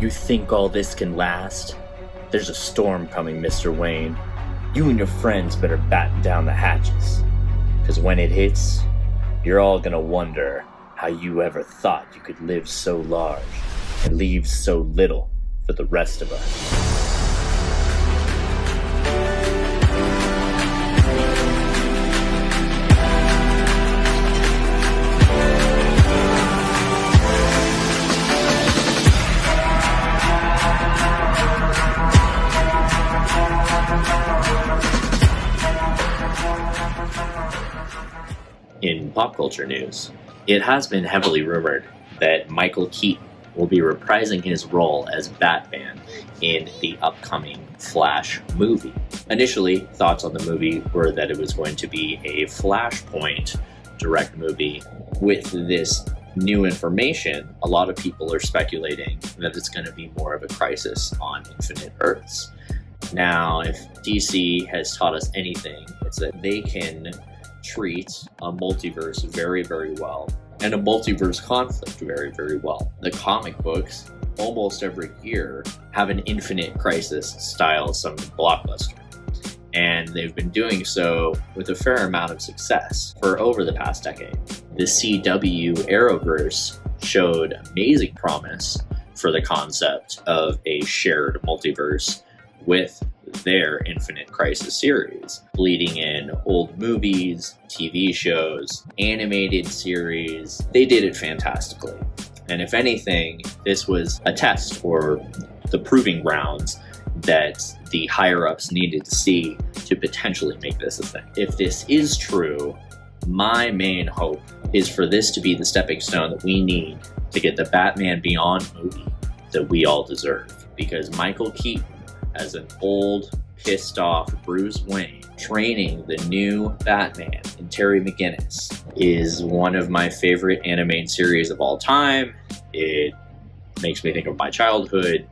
You think all this can last? There's a storm coming, Mr. Wayne. You and your friends better batten down the hatches. Because when it hits, you're all gonna wonder how you ever thought you could live so large and leave so little for the rest of us. In pop culture news, it has been heavily rumored that Michael Keaton will be reprising his role as Batman in the upcoming Flash movie. Initially, thoughts on the movie were that it was going to be a Flashpoint direct movie. With this new information, a lot of people are speculating that it's going to be more of a Crisis on Infinite Earths. Now, if DC has taught us anything, it's that they can treat a multiverse very, very well, and a multiverse conflict very, very well. The comic books almost every year have an Infinite Crisis style some blockbuster, and they've been doing so with a fair amount of success for over the past decade. The CW Arrowverse showed amazing promise for the concept of a shared multiverse with their Infinite Crisis series, bleeding in old movies, TV shows, animated series. They did it fantastically. And if anything, this was a test for the proving grounds that the higher-ups needed to see to potentially make this a thing. If this is true, my main hope is for this to be the stepping stone that we need to get the Batman Beyond movie that we all deserve. Because Michael Keaton, as an old, pissed-off Bruce Wayne, training the new Batman in Terry McGinnis, is one of my favorite animated series of all time. It makes me think of my childhood.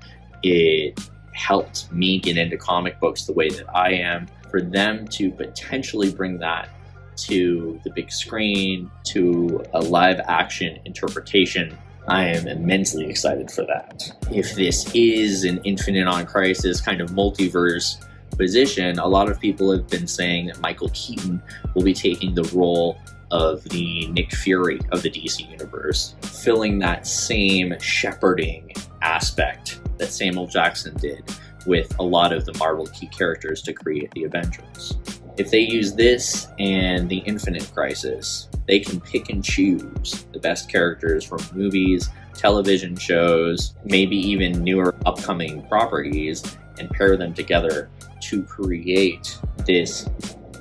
It helped me get into comic books the way that I am. For them to potentially bring that to the big screen, to a live-action interpretation, I am immensely excited for that. If this is an Infinite on Crisis kind of multiverse position, a lot of people have been saying that Michael Keaton will be taking the role of the Nick Fury of the DC universe, filling that same shepherding aspect that Samuel Jackson did with a lot of the Marvel key characters to create the Avengers. If they use this and the Infinite Crisis, they can pick and choose the best characters from movies, television shows, maybe even newer upcoming properties, and pair them together to create this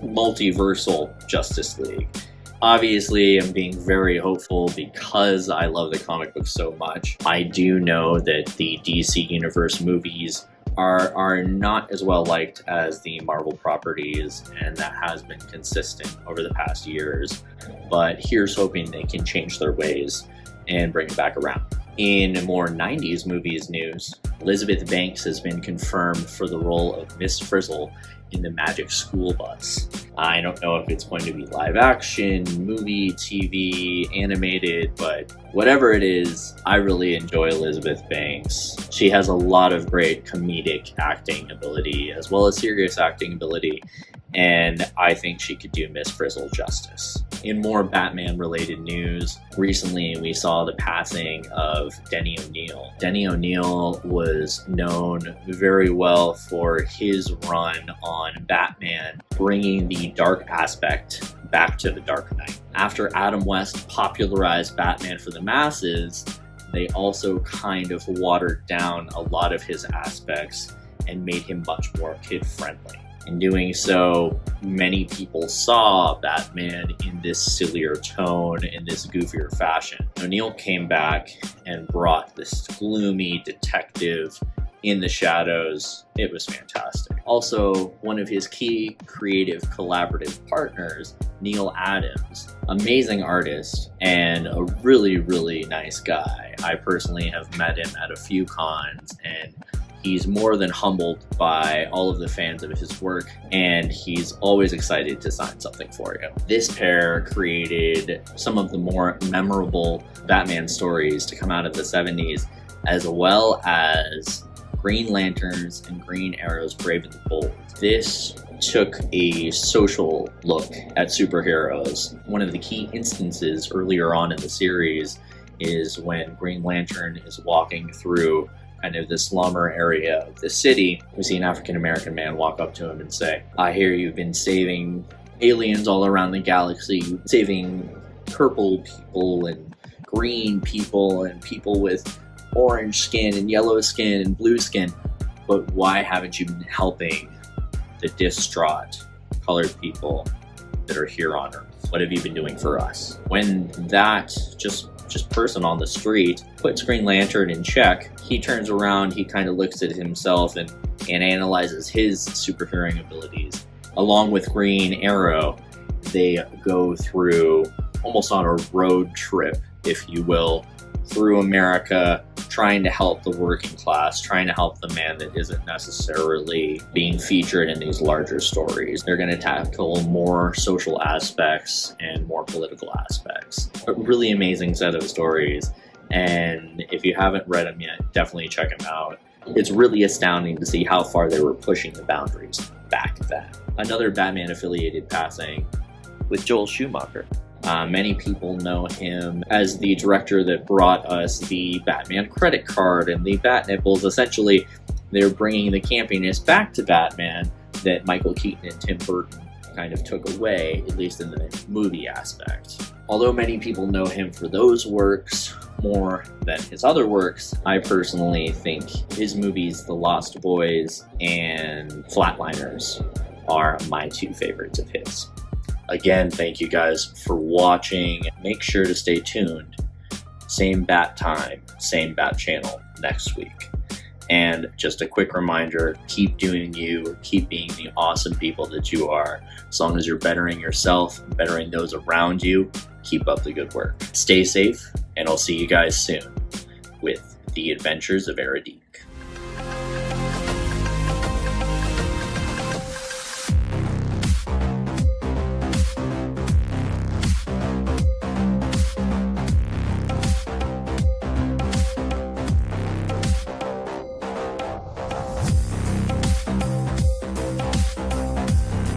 multiversal Justice League. Obviously, I'm being very hopeful because I love the comic books so much. I do know that the DC Universe movies are not as well liked as the Marvel properties, and that has been consistent over the past years. But here's hoping they can change their ways and bring it back around. In more 90s movies news, Elizabeth Banks has been confirmed for the role of Miss Frizzle in the Magic School Bus. I don't know if it's going to be live action, movie, TV, animated, but whatever it is, I really enjoy Elizabeth Banks. She has a lot of great comedic acting ability as well as serious acting ability, and I think she could do Miss Frizzle justice. In more Batman-related news, recently we saw the passing of Denny O'Neil. Denny O'Neil was known very well for his run on Batman, bringing the dark aspect back to the Dark Knight. After Adam West popularized Batman for the masses, they also kind of watered down a lot of his aspects and made him much more kid-friendly. In doing so, many people saw Batman in this sillier tone, in this goofier fashion. O'Neil came back and brought this gloomy detective in the shadows. It was fantastic. Also, one of his key creative collaborative partners, Neil Adams, amazing artist and a really, really nice guy. I personally have met him at a few cons, and he's more than humbled by all of the fans of his work, and he's always excited to sign something for you. This pair created some of the more memorable Batman stories to come out of the 70s, as well as Green Lanterns and Green Arrow's Brave and the Bold. This took a social look at superheroes. One of the key instances earlier on in the series is when Green Lantern is walking through kind of the slumber area of the city. We see an African-American man walk up to him and say, "I hear you've been saving aliens all around the galaxy, saving purple people and green people and people with orange skin and yellow skin and blue skin, but why haven't you been helping the distraught colored people that are here on Earth? What have you been doing for us?" When that just person on the street puts Green Lantern in check, he turns around, he kind of looks at himself and analyzes his super hearing abilities. Along with Green Arrow, they go through almost on a road trip, if you will, through America, trying to help the working class, trying to help the man that isn't necessarily being featured in these larger stories. They're going to tackle more social aspects and more political aspects. A really amazing set of stories, and if you haven't read them yet, definitely check them out. It's really astounding to see how far they were pushing the boundaries back then. Another Batman-affiliated passing with Joel Schumacher. Many people know him as the director that brought us the Batman credit card and the Bat nipples. Essentially, they're bringing the campiness back to Batman that Michael Keaton and Tim Burton kind of took away, at least in the movie aspect. Although many people know him for those works more than his other works, I personally think his movies, The Lost Boys and Flatliners, are my two favorites of his. Again, thank you guys for watching. Make sure to stay tuned. Same bat time, same bat channel next week. And just a quick reminder, keep doing you, keep being the awesome people that you are. As long as you're bettering yourself, bettering those around you, keep up the good work. Stay safe, and I'll see you guys soon with the adventures of AraDeek.